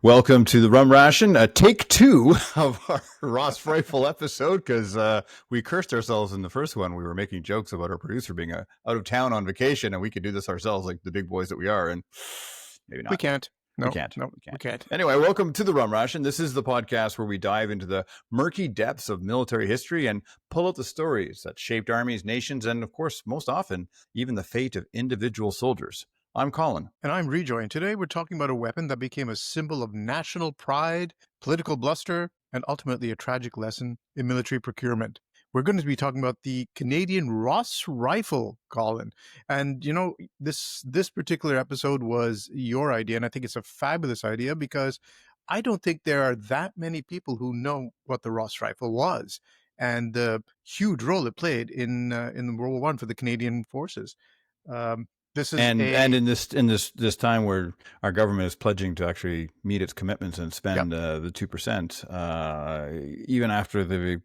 Welcome to the Rum Ration, take 2 of our Ross Rifle episode, because we cursed ourselves in the first one. We were making jokes about our producer being out of town on vacation, and we could do this ourselves like the big boys that we are, and maybe not. We can't. No, we can't. Anyway, welcome to the Rum Ration. This is the podcast where we dive into the murky depths of military history and pull out the stories that shaped armies, nations, and of course, most often, even the fate of individual soldiers. I'm Colin. And I'm Rejoy. And today we're talking about a weapon that became a symbol of national pride, political bluster, and ultimately a tragic lesson in military procurement. We're going to be talking about the Canadian Ross Rifle, Colin. And, you know, this particular episode was your idea, and I think it's a fabulous idea because I don't think there are that many people who know what the Ross Rifle was and the huge role it played in World War I for the Canadian forces. This is and in this time where our government is pledging to actually meet its commitments and spend the 2%, even after they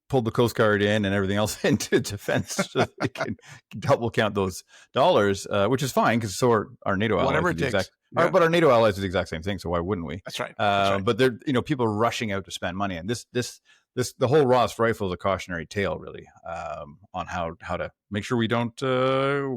pulled the Coast Guard in and everything else into defense, so they can double count those dollars, which is fine because so are our NATO allies. Whatever it takes. But our NATO allies do the exact same thing, so why wouldn't we? That's right. But they're people are rushing out to spend money, and the whole Ross Rifle is a cautionary tale, really, on how to make sure we don't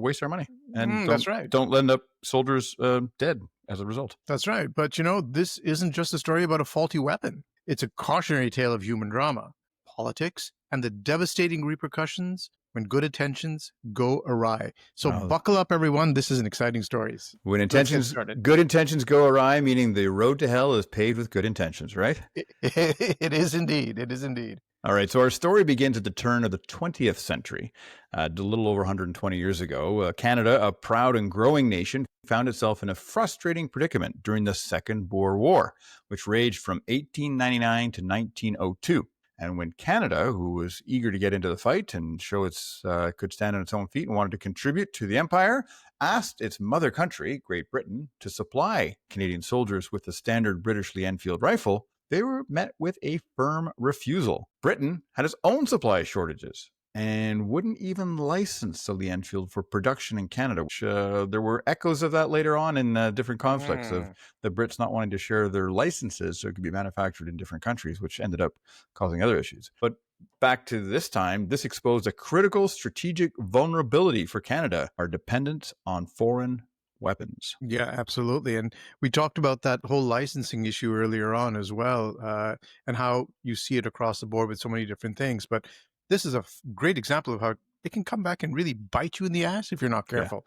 waste our money and don't end up soldiers dead as a result. That's right. But, this isn't just a story about a faulty weapon. It's a cautionary tale of human drama, politics, and the devastating repercussions when good intentions go awry. So buckle up, everyone. This is an exciting story. When good intentions go awry, meaning the road to hell is paved with good intentions, right? It is indeed. It is indeed. All right. So our story begins at the turn of the 20th century, a little over 120 years ago. Canada, a proud and growing nation, found itself in a frustrating predicament during the Second Boer War, which raged from 1899 to 1902. And when Canada, who was eager to get into the fight and show its could stand on its own feet and wanted to contribute to the empire, asked its mother country, Great Britain, to supply Canadian soldiers with the standard British Lee-Enfield rifle, they were met with a firm refusal. Britain had its own supply shortages and wouldn't even license the Lee-Enfield for production in Canada. Which, there were echoes of that later on in different conflicts of the Brits not wanting to share their licenses so it could be manufactured in different countries, which ended up causing other issues. But back to this time, this exposed a critical strategic vulnerability for Canada, our dependence on foreign weapons. Yeah, absolutely. And we talked about that whole licensing issue earlier on as well, and how you see it across the board with so many different things. But this is a great example of how it can come back and really bite you in the ass if you're not careful.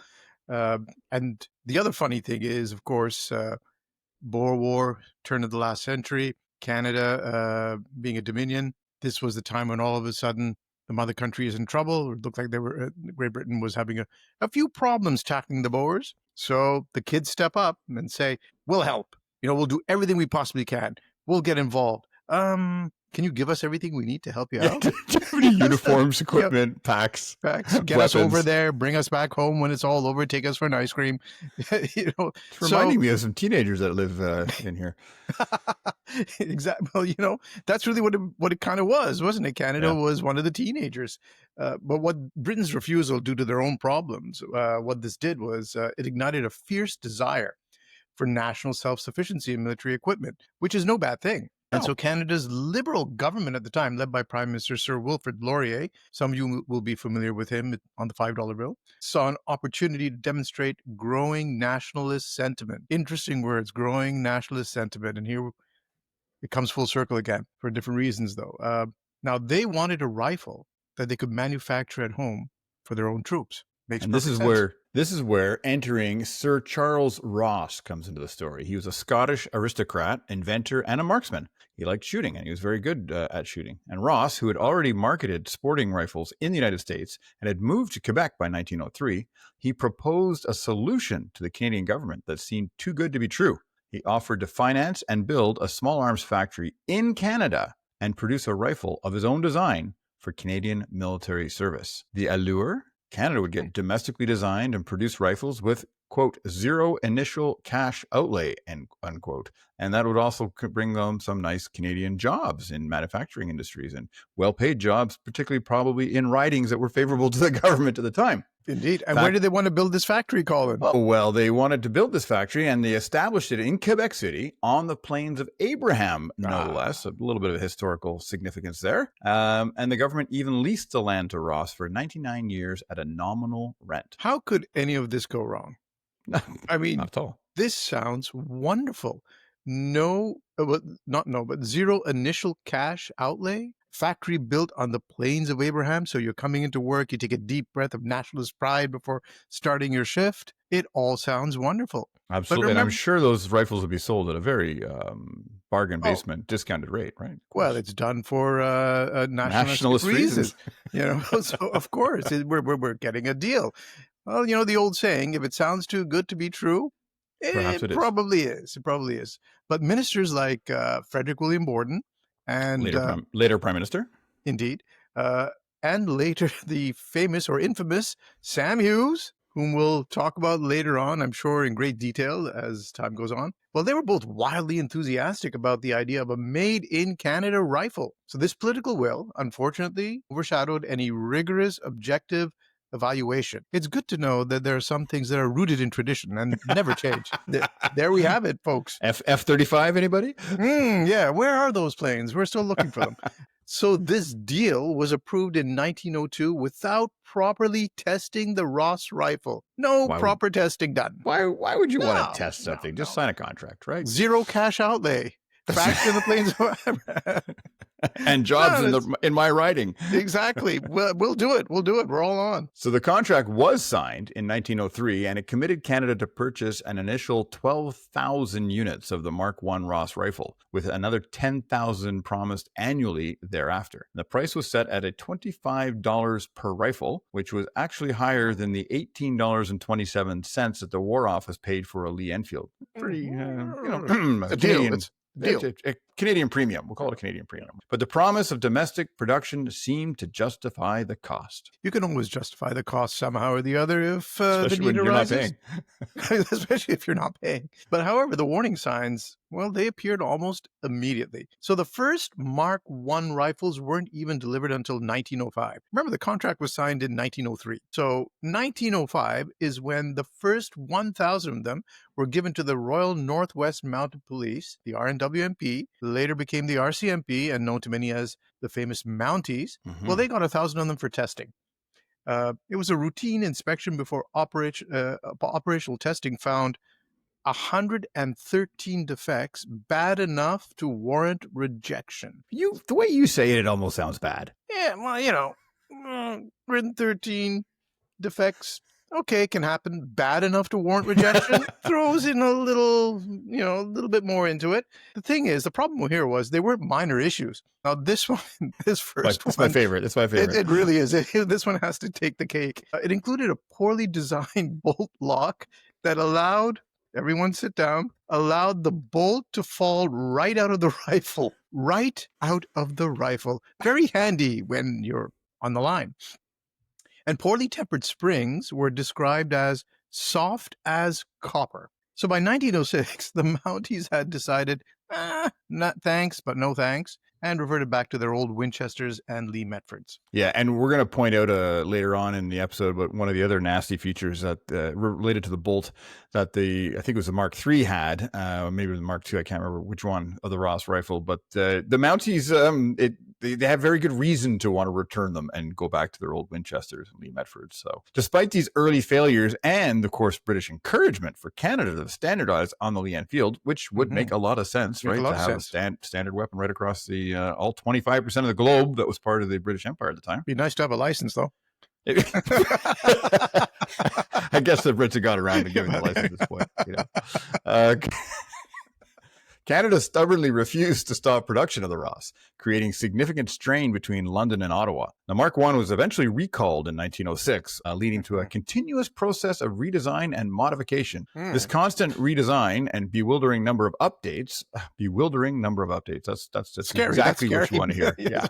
Yeah. And the other funny thing is, of course, Boer War, turn of the last century, Canada being a dominion. This was the time when all of a sudden the mother country is in trouble. It looked like Great Britain was having a few problems tackling the Boers. So the kids step up and say, we'll help. We'll do everything we possibly can. We'll get involved. Can you give us everything we need to help you out? Do you have any uniforms, equipment, packs, get weapons. Us over there, bring us back home when it's all over, take us for an ice cream. It's reminding me of some teenagers that live in here. Exactly. Well, that's really what it kind of was, wasn't it? Canada was one of the teenagers. But what Britain's refusal due to their own problems, what this did was it ignited a fierce desire for national self-sufficiency in military equipment, which is no bad thing. And so Canada's Liberal government at the time, led by Prime Minister Sir Wilfrid Laurier, some of you will be familiar with him on the $5 bill, saw an opportunity to demonstrate growing nationalist sentiment. Interesting words, growing nationalist sentiment. And here it comes full circle again for different reasons, though. Now, they wanted a rifle that they could manufacture at home for their own troops. And this is where entering Sir Charles Ross comes into the story. He was a Scottish aristocrat, inventor, and a marksman. He liked shooting, and he was very good at shooting. And Ross, who had already marketed sporting rifles in the United States and had moved to Quebec by 1903, he proposed a solution to the Canadian government that seemed too good to be true. He offered to finance and build a small arms factory in Canada and produce a rifle of his own design for Canadian military service. The allure? Canada would get domestically designed and produced rifles with, quote, zero initial cash outlay, end unquote. And that would also bring them some nice Canadian jobs in manufacturing industries and well-paid jobs, particularly probably in ridings that were favorable to the government at the time. Indeed. And where did they want to build this factory, Colin? Well, they wanted to build this factory, and they established it in Quebec City on the plains of Abraham, no less. A little bit of historical significance there. And the government even leased the land to Ross for 99 years at a nominal rent. How could any of this go wrong? I mean, not at all. This sounds wonderful. But zero initial cash outlay. Factory built on the plains of Abraham. So you're coming into work, you take a deep breath of nationalist pride before starting your shift. It all sounds wonderful. Absolutely. And I'm sure those rifles will be sold at a very bargain basement discounted rate, right? Well, it's done for nationalist reasons. So of course we're getting a deal. Well, the old saying, if it sounds too good to be true, it probably is. It probably is. But ministers like Frederick William Borden and later Prime Minister, indeed, and later the famous or infamous Sam Hughes, whom we'll talk about later on, I'm sure, in great detail as time goes on. Well, they were both wildly enthusiastic about the idea of a made-in-Canada rifle. So this political will, unfortunately, overshadowed any rigorous, objective evaluation. It's good to know that there are some things that are rooted in tradition and never change. There we have it, folks. F-35, anybody? Yeah, where are those planes? We're still looking for them. So this deal was approved in 1902 without properly testing the Ross rifle. Proper testing done. Why would you want to test something? Just sign a contract, right? Zero cash outlay. Facts in the plains of and jobs in my writing. Exactly. We'll do it. We're all on. So the contract was signed in 1903, and it committed Canada to purchase an initial 12,000 units of the Mark I Ross rifle, with another 10,000 promised annually thereafter. The price was set at $25 per rifle, which was actually higher than the $18.27 that the War Office paid for a Lee-Enfield. Pretty, a deal. A Canadian premium. We'll call it a Canadian premium. But the promise of domestic production seemed to justify the cost. You can always justify the cost somehow or the other if the need you're arises. Not paying. Especially if you're not paying. But however, the warning signs, they appeared almost immediately. So the first Mark I rifles weren't even delivered until 1905. Remember, the contract was signed in 1903. So 1905 is when the first 1,000 of them were given to the Royal Northwest Mounted Police, the RNWMP, later became the RCMP and known to many as the famous Mounties. Mm-hmm. Well, they got 1,000 of them for testing. It was a routine inspection before operational testing found 113 defects bad enough to warrant rejection. The way you say it almost sounds bad. Yeah, 113 defects. Okay, can happen. Bad enough to warrant rejection. Throws in a little bit more into it. The thing is, the problem here was they weren't minor issues. Now, this first one. My favorite. It's my favorite. It really is. This one has to take the cake. It included a poorly designed bolt lock that allowed the bolt to fall right out of the rifle. Right out of the rifle. Very handy when you're on the line. And poorly tempered springs were described as soft as copper. So by 1906, the Mounties had decided, not thanks, but no thanks, and reverted back to their old Winchesters and Lee Metfords. Yeah, and we're going to point out later on in the episode, but one of the other nasty features that related to the bolt that I think it was the Mark III had, maybe it was the Mark II, I can't remember which one of the Ross rifle, but the Mounties, they have very good reason to want to return them and go back to their old Winchesters and Lee Metfords. So despite these early failures and, of course, British encouragement for Canada to standardize on the Lee-Enfield, which would make a lot of sense, right? To have a standard weapon right across the all 25% of the globe that was part of the British Empire at the time. Be nice to have a license, though. I guess the Brits have got around to giving the license at this point. Canada stubbornly refused to stop production of the Ross, creating significant strain between London and Ottawa. The Mark I was eventually recalled in 1906, leading to a continuous process of redesign and modification. This constant redesign and bewildering number of updates, that's scary. Exactly what you want to hear. Yeah.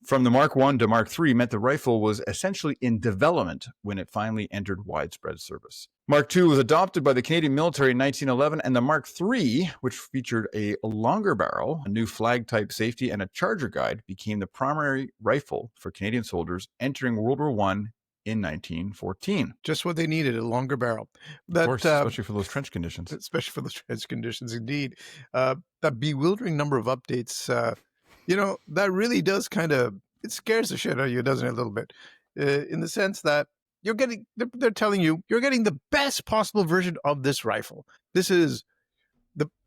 From the Mark I to Mark III meant the rifle was essentially in development when it finally entered widespread service. Mark II was adopted by the Canadian military in 1911, and the Mark III, which featured a longer barrel, a new flag-type safety, and a charger guide, became the primary rifle for Canadian soldiers entering World War I in 1914. Just what they needed, a longer barrel. Of course, especially for those trench conditions. Especially for those trench conditions, indeed. That bewildering number of updates, that really does it scares the shit out of you, doesn't it, a little bit? In the sense that they're telling you, you're getting the best possible version of this rifle. This is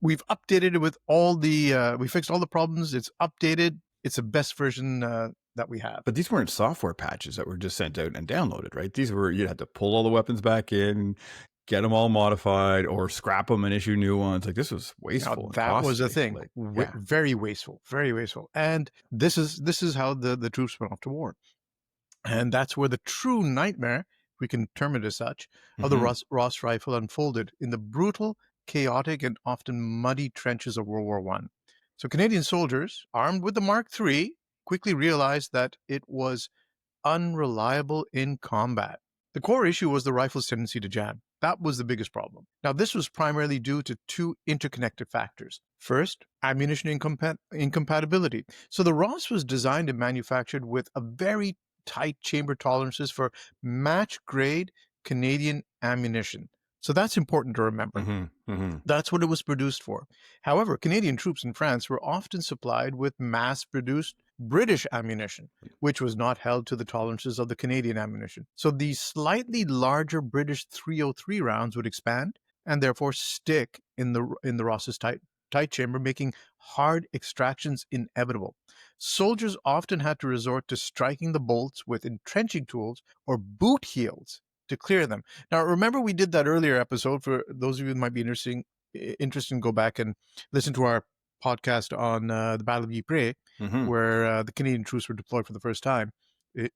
we've updated it with we fixed all the problems. It's updated. It's the best version that we have. But these weren't software patches that were just sent out and downloaded, right? These were, you had to pull all the weapons back in, get them all modified, or scrap them and issue new ones. Like, this was wasteful. Now, that was a thing. Very wasteful, very wasteful. And this is how the troops went off to war. And that's where the true nightmare, if we can term it as such, of the Ross rifle unfolded in the brutal, chaotic, and often muddy trenches of World War I. So Canadian soldiers, armed with the Mark III, quickly realized that it was unreliable in combat. The core issue was the rifle's tendency to jam. That was the biggest problem. Now, this was primarily due to two interconnected factors. First, ammunition incompatibility. So the Ross was designed and manufactured with a very tight chamber tolerances for match-grade Canadian ammunition. So that's important to remember. That's what it was produced for. However, Canadian troops in France were often supplied with mass-produced British ammunition, which was not held to the tolerances of the Canadian ammunition. So the slightly larger British .303 rounds would expand and therefore stick in the Ross's tight chamber, making hard extractions inevitable. Soldiers often had to resort to striking the bolts with entrenching tools or boot heels to clear them. Now, remember we did that earlier episode. For those of you who might be interested in go back and listen to our podcast on the Battle of Ypres, where the Canadian troops were deployed for the first time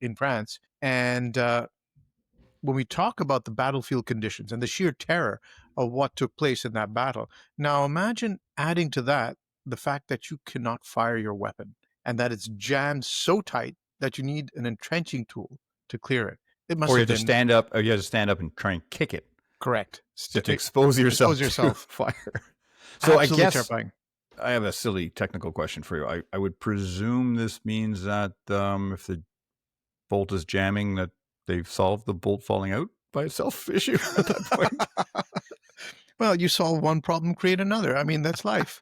in France. And when we talk about the battlefield conditions and the sheer terror of what took place in that battle, now imagine adding to that the fact that you cannot fire your weapon and that it's jammed so tight that you need an entrenching tool to clear it. It must or you have have to stand up, or you have to stand up and try and kick it. Correct. To expose yourself to fire. So absolutely, I guess terrifying. I have a silly technical question for you. I would presume this means that if the bolt is jamming, that they've solved the bolt falling out by itself issue at that point. Well, you solve one problem, create another. I mean, that's life.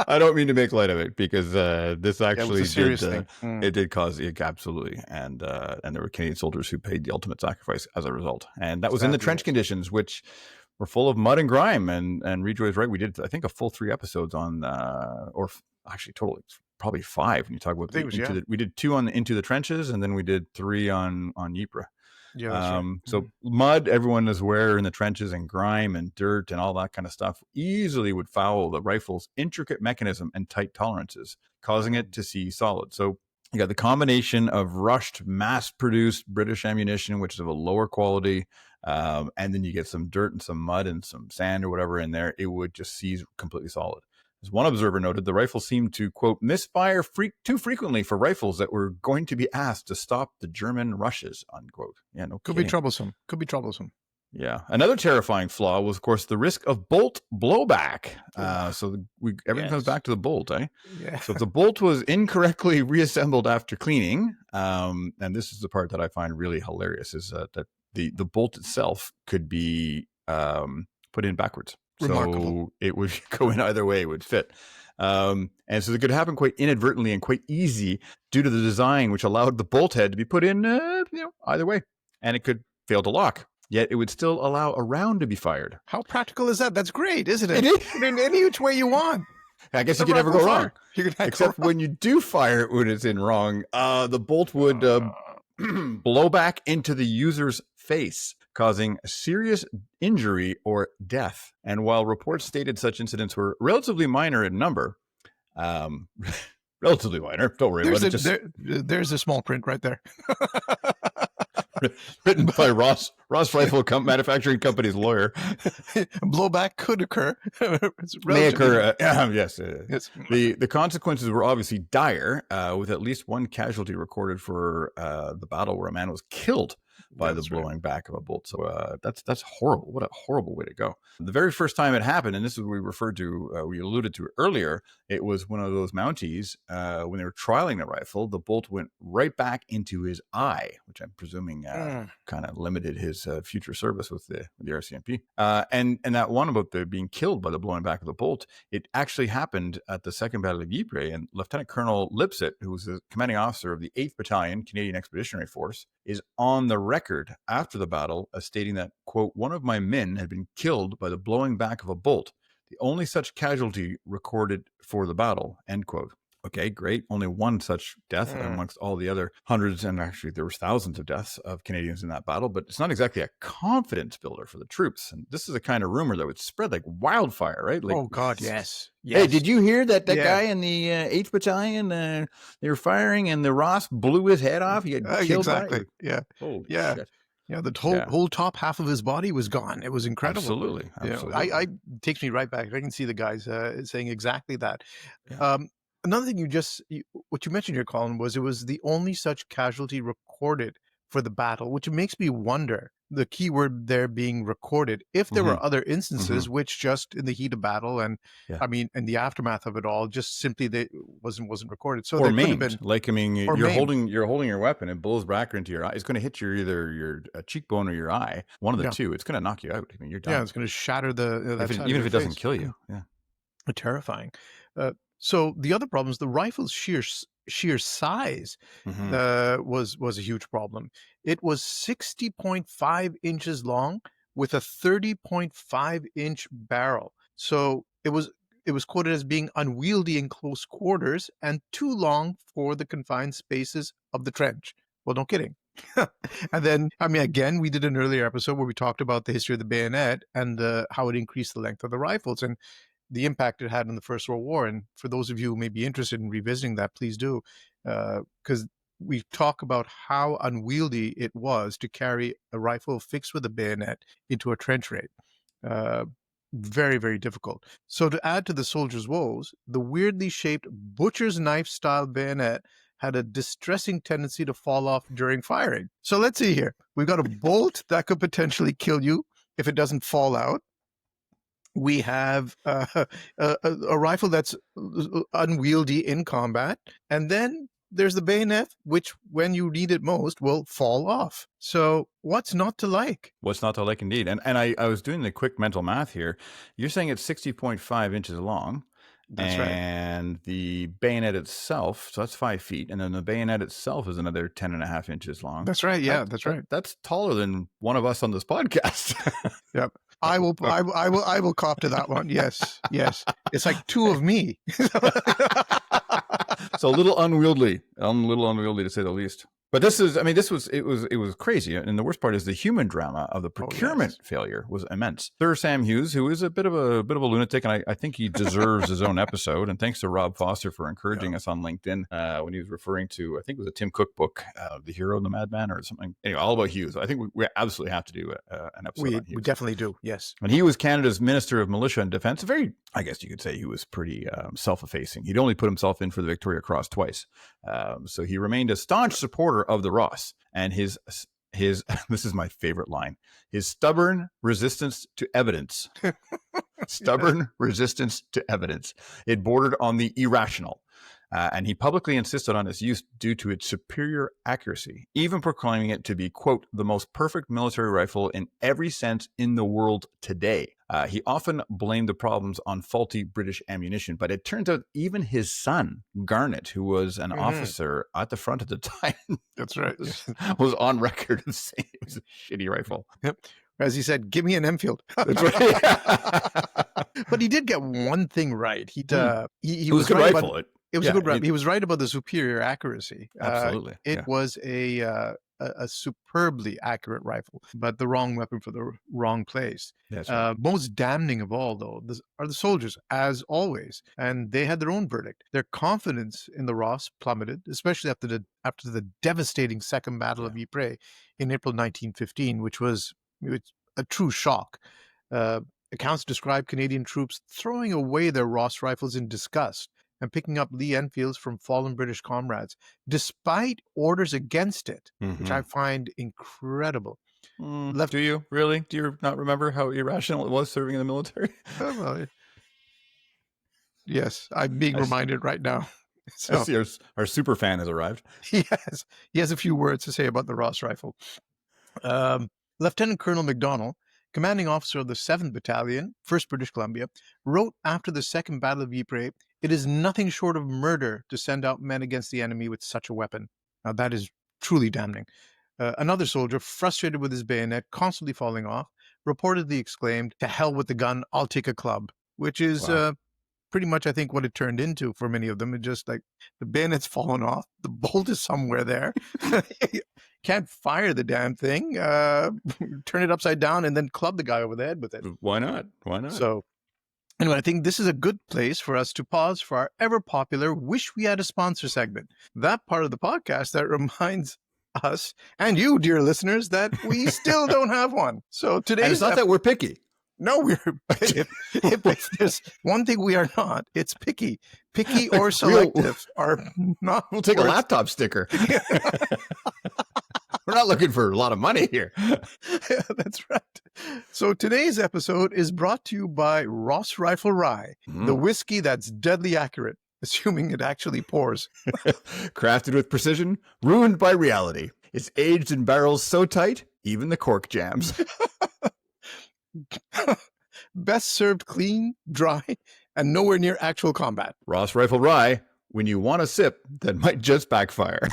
I don't mean to make light of it, because this actually it did cause absolutely, and there were Canadian soldiers who paid the ultimate sacrifice as a result, and that was in the trench conditions, which were full of mud and grime. And Rejoy is right. We did, I think, a full 3 episodes on, or actually total, probably 5 when you talk about we did 2 on Into the Trenches, and then we did 3 on Ypres. Yeah, that's right. So mud, everyone is aware, in the trenches, and grime and dirt and all that kind of stuff easily would foul the rifle's intricate mechanism and tight tolerances, causing it to see solid. So you got the combination of rushed, mass-produced British ammunition, which is of a lower quality, and then you get some dirt and some mud and some sand or whatever in there, it would just seize completely solid. As one observer noted, the rifle seemed to, quote, misfire too frequently for rifles that were going to be asked to stop the German rushes, unquote. Yeah, no kidding. Could be troublesome. Yeah. Another terrifying flaw was, of course, the risk of bolt blowback. So everything comes back to the bolt, eh? Yeah. So if the bolt was incorrectly reassembled after cleaning, and this is the part that I find really hilarious, is that the bolt itself could be put in backwards. Remarkable. So it would go in either way, it would fit. And so it could happen quite inadvertently and quite easy due to the design, which allowed the bolt head to be put in either way. And it could fail to lock. Yet it would still allow a round to be fired. How practical is that? That's great, isn't it? It is. In any which way you want. I guess you can never go wrong. Except when you do fire it when it's in wrong, the bolt would blow back into the user's face, causing serious injury or death. And while reports stated such incidents were relatively minor in number, relatively minor, don't worry about it. There's a small print right there. Written by Ross Ross Rifle Manufacturing Company's lawyer. Blowback could occur. May occur. Yes. Yes. The consequences were obviously dire, with at least one casualty recorded for the battle where a man was killed by the blowing back of a bolt. So that's horrible. What a horrible way to go. The very first time it happened, and this is what we referred to, we alluded to earlier, it was one of those Mounties, when they were trialing the rifle, the bolt went right back into his eye, which I'm presuming kind of limited his future service with the RCMP. And that one about the being killed by the blowing back of the bolt, it actually happened at the Second Battle of Ypres, and Lieutenant Colonel Lipsett, who was the commanding officer of the 8th Battalion, Canadian Expeditionary Force, is on the record after the battle as stating that, quote, one of my men had been killed by the blowing back of a bolt, the only such casualty recorded for the battle, end quote. Okay, great. Only one such death amongst all the other hundreds, and actually there was thousands of deaths of Canadians in that battle, but it's not exactly a confidence builder for the troops. And this is a kind of rumor that would spread like wildfire, right? Like, oh, God, yes. Hey, did you hear that guy in the 8th Battalion, they were firing and the Ross blew his head off? He had killed exactly. Holy yeah. shit. Yeah, the whole top half of his body was gone. It was incredible. Absolutely. I takes me right back. I can see the guys saying exactly that. Yeah. Another thing what you mentioned here, Colin, was it was the only such casualty recorded for the battle, which makes me wonder, the key word there being recorded, if there were other instances which just in the heat of battle and I mean in the aftermath of it all, just simply they wasn't recorded. So or there maimed. Could have been, like, I mean, you're holding your weapon, it blows back into your eye. It's going to hit either your cheekbone or your eye, one of the two. It's going to knock you out. I mean, you're done. Yeah, it's going to shatter even if it doesn't kill you. Yeah, terrifying. So the other problem is the rifle's sheer size was a huge problem. It was 60.5 inches long with a 30.5 inch barrel. So it was quoted as being unwieldy in close quarters and too long for the confined spaces of the trench. Well, no kidding. And then, I mean, again, we did an earlier episode where we talked about the history of the bayonet and how it increased the length of the rifles and the impact it had in the First World War. And for those of you who may be interested in revisiting that, please do, because we talk about how unwieldy it was to carry a rifle fixed with a bayonet into a trench raid. Very, very difficult. So to add to the soldier's woes, the weirdly shaped butcher's knife style bayonet had a distressing tendency to fall off during firing. So let's see here. We've got a bolt that could potentially kill you if it doesn't fall out. We have a rifle that's unwieldy in combat. And then there's the bayonet, which when you need it most will fall off. So what's not to like? What's not to like indeed. And I was doing the quick mental math here. You're saying it's 60.5 inches long. That's right. And the bayonet itself, so that's 5 feet. And then the bayonet itself is another 10.5 inches long. That's right. Yeah, that's right. That's taller than one of us on this podcast. Yep. I will cop to that one. Yes. It's like two of me. So a little unwieldy to say the least. But it was crazy. And the worst part is the human drama of the procurement failure was immense. Sir Sam Hughes, who is a bit of a lunatic, and I think he deserves his own episode. And thanks to Rob Foster for encouraging us on LinkedIn when he was referring to, I think it was a Tim Cook book, The Hero and the Madman or something. Anyway, all about Hughes. I think we absolutely have to do an episode on Hughes. We definitely do, yes. And he was Canada's Minister of Militia and Defence. I guess you could say he was pretty self-effacing. He'd only put himself in for the Victoria Cross twice. So he remained a staunch supporter of the Ross, and his this is my favorite line, his stubborn resistance to evidence. Stubborn resistance to evidence. It bordered on the irrational. And he publicly insisted on its use due to its superior accuracy, even proclaiming it to be, quote, the most perfect military rifle in every sense in the world today. He often blamed the problems on faulty British ammunition, but it turns out even his son, Garnet, who was an officer at the front at the time, that's right, was on record as saying it was a shitty rifle. Yep. As he said, give me an Enfield. That's right. But he did get one thing right. He was a good right rifle. It was a good rifle. He was right about the superior accuracy. Absolutely. It was a superbly accurate rifle, but the wrong weapon for the wrong place. That's right. Most damning of all, though, are the soldiers, as always, and they had their own verdict. Their confidence in the Ross plummeted, especially after the devastating Second Battle of Ypres in April 1915, which was It's a true shock. Accounts describe Canadian troops throwing away their Ross rifles in disgust and picking up Lee-Enfields from fallen British comrades, despite orders against it, which I find incredible. Do you really? Do you not remember how irrational it was serving in the military? Well, yes, I'm being reminded right now. So, I see our super fan has arrived. he has a few words to say about the Ross rifle. Lieutenant Colonel MacDonald, commanding officer of the 7th Battalion, 1st British Columbia, wrote after the Second Battle of Ypres, "It is nothing short of murder to send out men against the enemy with such a weapon." Now, that is truly damning. Another soldier, frustrated with his bayonet constantly falling off, reportedly exclaimed, "To hell with the gun, I'll take a club," which is pretty much, I think, what it turned into for many of them. It just like the bayonet's fallen off, the bolt is somewhere there. Can't fire the damn thing, turn it upside down, and then club the guy over the head with it. Why not? So anyway, I think this is a good place for us to pause for our ever popular Wish We Had a Sponsor segment. That part of the podcast that reminds us and you, dear listeners, that we still don't have one. So today, and it's not that we're picky. No, if there's one thing we are not, it's picky or selective. We'll take a laptop sticker. We're not looking for a lot of money here. Yeah, that's right. So today's episode is brought to you by Ross Rifle Rye, the whiskey that's deadly accurate, assuming it actually pours. Crafted with precision, ruined by reality. It's aged in barrels so tight, even the cork jams. Best served clean, dry, and nowhere near actual combat. Ross Rifle Rye, when you want a sip that might just backfire.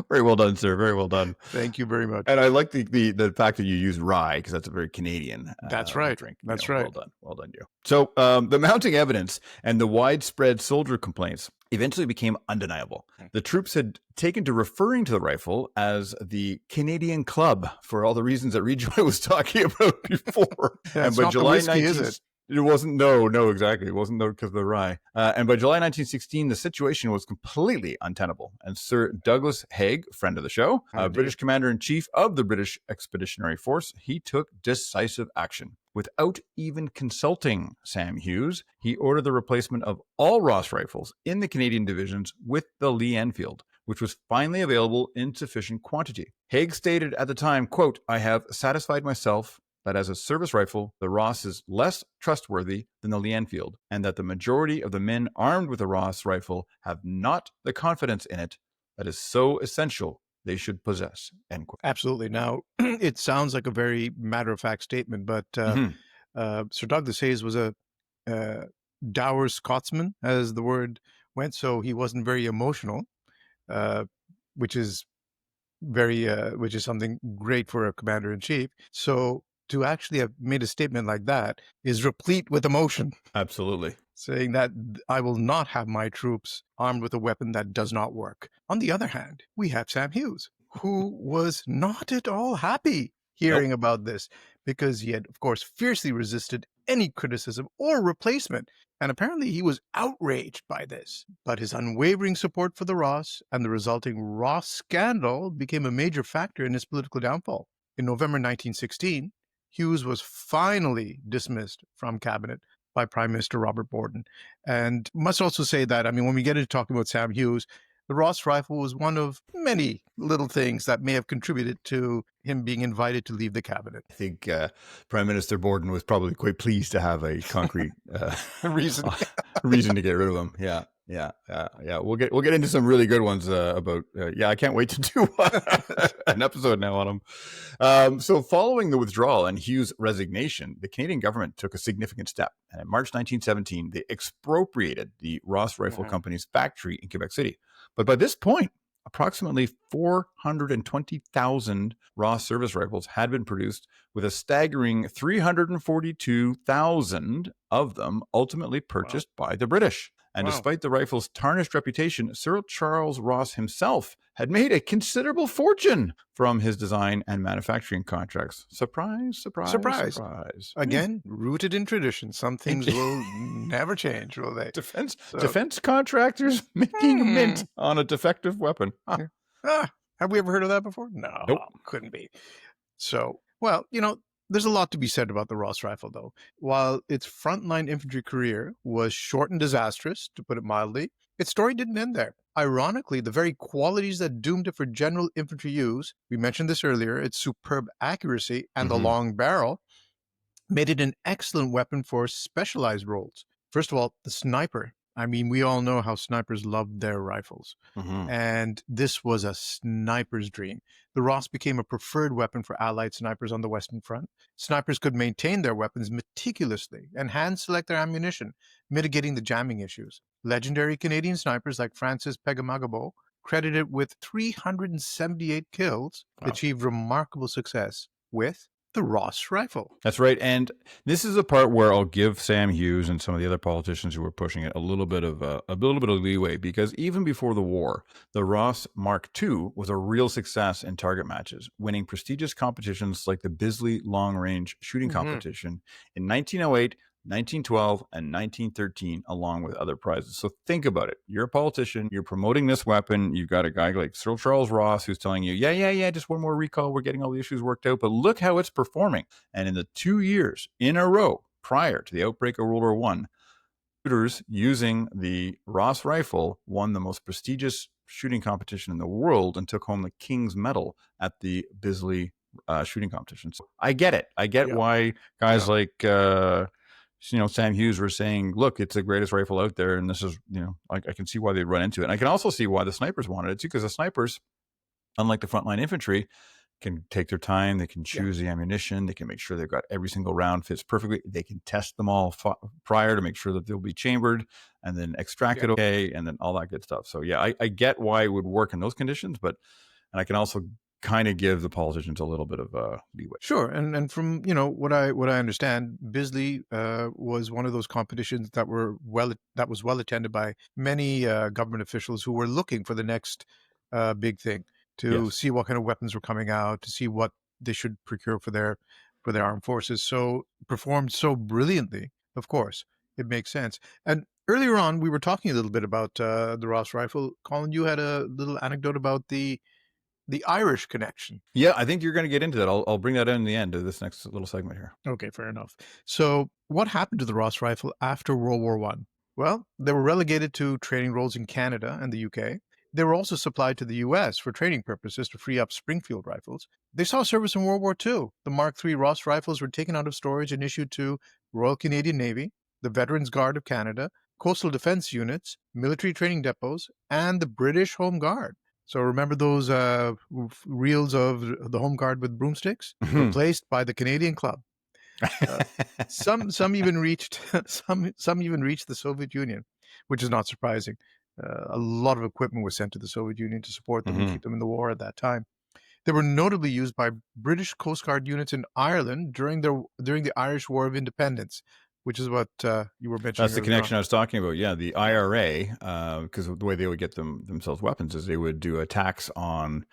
Very well done, sir. Very well done. Thank you very much. And I like the fact that you use rye, because that's a very Canadian that's right. drink. That's right. Well done, you. So the mounting evidence and the widespread soldier complaints eventually became undeniable. The troops had taken to referring to the rifle as the Canadian Club for all the reasons that Rejoy was talking about before. Yeah, and by July 19th, is it? It wasn't, no, exactly. It wasn't because of the rye. And by July 1916, the situation was completely untenable. And Sir Douglas Haig, friend of the show, British Commander-in-Chief of the British Expeditionary Force, he took decisive action. Without even consulting Sam Hughes, he ordered the replacement of all Ross rifles in the Canadian divisions with the Lee-Enfield, which was finally available in sufficient quantity. Haig stated at the time, quote, "I have satisfied myself that as a service rifle, the Ross is less trustworthy than the Lee-Enfield, and that the majority of the men armed with the Ross rifle have not the confidence in it that is so essential they should possess." End quote. Absolutely. Now, it sounds like a very matter-of-fact statement, but Sir Douglas Hayes was a dour Scotsman, as the word went, so he wasn't very emotional, which is something great for a commander-in-chief. So to actually have made a statement like that is replete with emotion. Absolutely. Saying that I will not have my troops armed with a weapon that does not work. On the other hand, we have Sam Hughes, who was not at all happy hearing about this, because he had, of course, fiercely resisted any criticism or replacement. And apparently he was outraged by this. But his unwavering support for the Ross and the resulting Ross scandal became a major factor in his political downfall. In November 1916, Hughes was finally dismissed from cabinet by Prime Minister Robert Borden. And must also say that, I mean, when we get into talking about Sam Hughes, the Ross rifle was one of many little things that may have contributed to him being invited to leave the cabinet. I think Prime Minister Borden was probably quite pleased to have a concrete reason to get rid of him. Yeah. We'll get into some really good ones about. I can't wait to do an episode now on him. So, following the withdrawal and Hughes' resignation, the Canadian government took a significant step, and in March 1917, they expropriated the Ross Rifle Company's factory in Quebec City. But by this point, approximately 420,000 Ross service rifles had been produced, with a staggering 342,000 of them ultimately purchased by the British. And despite the rifle's tarnished reputation, Sir Charles Ross himself had made a considerable fortune from his design and manufacturing contracts. Surprise, surprise, surprise. Again, rooted in tradition. Some things will never change, will they? Defense contractors making a mint on a defective weapon. Have we ever heard of that before? No, nope. Couldn't be. So, well, There's a lot to be said about the Ross rifle, though. While its frontline infantry career was short and disastrous, to put it mildly, its story didn't end there. Ironically, the very qualities that doomed it for general infantry use, we mentioned this earlier, its superb accuracy and the long barrel, made it an excellent weapon for specialized roles. First of all, the sniper. I mean, we all know how snipers love their rifles. And this was a sniper's dream. The Ross became a preferred weapon for Allied snipers on the Western Front. Snipers could maintain their weapons meticulously and hand-select their ammunition, mitigating the jamming issues. Legendary Canadian snipers like Francis Pegamagabo, credited with 378 kills, achieved remarkable success with the Ross rifle. That's right. And this is a part where I'll give Sam Hughes and some of the other politicians who were pushing it a little bit of leeway, because even before the war, the Ross Mark II was a real success in target matches, winning prestigious competitions like the Bisley Long Range Shooting Competition in 1908, 1912, and 1913, along with other prizes. So think about it. You're a politician. You're promoting this weapon. You've got a guy like Sir Charles Ross who's telling you, yeah, just one more recall. We're getting all the issues worked out. But look how it's performing. And in the 2 years in a row prior to the outbreak of World War I, shooters using the Ross rifle won the most prestigious shooting competition in the world and took home the King's Medal at the Bisley shooting competition. So I get it. I get why guys like Sam Hughes were saying, look, it's the greatest rifle out there. And this is, I can see why they'd run into it. And I can also see why the snipers wanted it too, because the snipers, unlike the frontline infantry, can take their time. They can choose the ammunition. They can make sure they've got every single round fits perfectly. They can test them all prior to make sure that they'll be chambered and then extract it okay, and then all that good stuff. So yeah, I get why it would work in those conditions, and I can also kind of give the politicians a little bit of leeway. Sure, and from what I understand, Bisley was one of those competitions that was well attended by many government officials who were looking for the next big thing, to see what kind of weapons were coming out, to see what they should procure for their armed forces. So performed so brilliantly, of course, it makes sense. And earlier on, we were talking a little bit about the Ross rifle. Colin, you had a little anecdote about the Irish connection. Yeah, I think you're going to get into that. I'll bring that in the end of this next little segment here. Okay, fair enough. So what happened to the Ross rifle after World War I? Well, they were relegated to training roles in Canada and the UK. They were also supplied to the US for training purposes to free up Springfield rifles. They saw service in World War II. The Mark III Ross rifles were taken out of storage and issued to Royal Canadian Navy, the Veterans Guard of Canada, coastal defense units, military training depots, and the British Home Guard. So remember those reels of the Home Guard with broomsticks? Replaced by the Canadian Club. Some even reached some even reached the Soviet Union, which is not surprising. A lot of equipment was sent to the Soviet Union to support them and keep them in the war at that time. They were notably used by British Coast Guard units in Ireland during the Irish War of Independence, which is what you were mentioning. That's the connection I was talking about. Yeah, the IRA, because the way they would get themselves weapons is they would do attacks on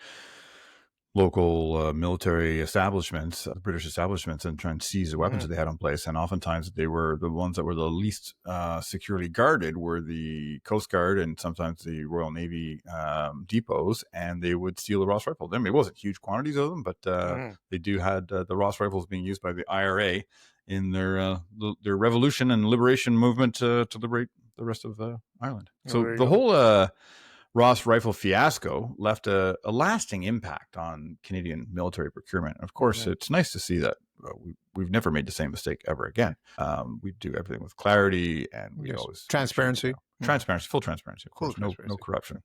local military establishments, British establishments, and try and seize the weapons that they had in place. And oftentimes they were the ones that were the least securely guarded were the Coast Guard and sometimes the Royal Navy depots, and they would steal the Ross rifle. I mean, it wasn't huge quantities of them, but they do had the Ross rifles being used by the IRA in their revolution and liberation movement to liberate the rest of Ireland. So the whole Ross rifle fiasco left a lasting impact on Canadian military procurement. Of course, it's nice to see that we've never made the same mistake ever again. We do everything with clarity, and we always transparency, full transparency, of course, no corruption.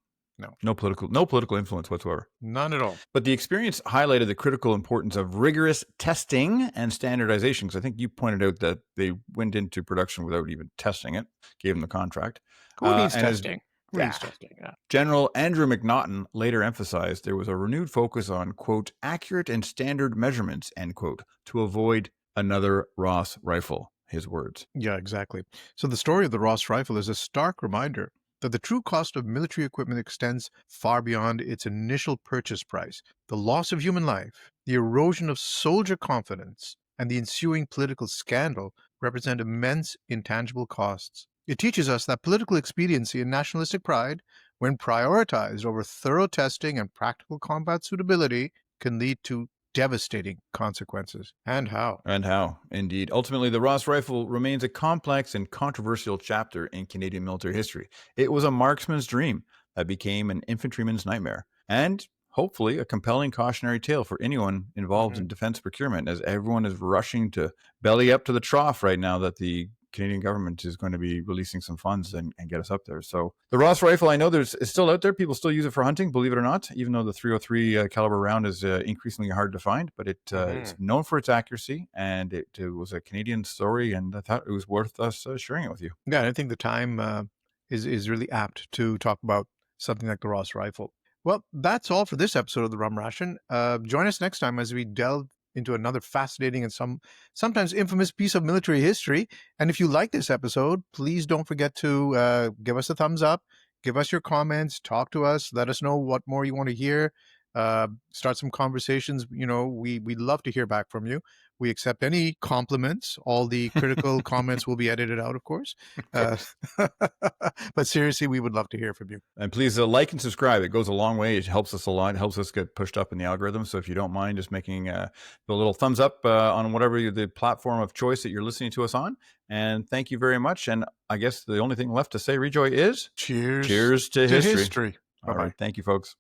No political influence whatsoever. None at all. But the experience highlighted the critical importance of rigorous testing and standardization, because I think you pointed out that they went into production without even testing it, gave them the contract. Who needs testing? General Andrew McNaughton later emphasized there was a renewed focus on, quote, accurate and standard measurements, end quote, to avoid another Ross rifle, his words. Yeah, exactly. So the story of the Ross rifle is a stark reminder that the true cost of military equipment extends far beyond its initial purchase price. The loss of human life, the erosion of soldier confidence, and the ensuing political scandal represent immense intangible costs. It teaches us that political expediency and nationalistic pride, when prioritized over thorough testing and practical combat suitability, can lead to devastating consequences. And how? And how, indeed. Ultimately, the Ross rifle remains a complex and controversial chapter in Canadian military history. It was a marksman's dream that became an infantryman's nightmare, and hopefully a compelling cautionary tale for anyone involved in defense procurement, as everyone is rushing to belly up to the trough right now that the Canadian government is going to be releasing some funds and get us up there. So the Ross rifle, I know it's still out there. People still use it for hunting, believe it or not, even though the 303 caliber round is increasingly hard to find. But it's known for its accuracy, and it was a Canadian story, and I thought it was worth us sharing it with you. Yeah, I think the time is really apt to talk about something like the Ross rifle. Well, that's all for this episode of the Rum Ration. Join us next time as we delve into another fascinating and sometimes infamous piece of military history. And if you like this episode, please don't forget to give us a thumbs up, give us your comments, talk to us, let us know what more you want to hear, start some conversations. We'd love to hear back from you. We accept any compliments. All the critical comments will be edited out, of course. But seriously, we would love to hear from you. And please like and subscribe. It goes a long way. It helps us a lot. It helps us get pushed up in the algorithm. So if you don't mind just making the little thumbs up on whatever the platform of choice that you're listening to us on. And thank you very much. And I guess the only thing left to say, Rejoy, is cheers. Cheers to history. Bye-bye. All right. Thank you, folks.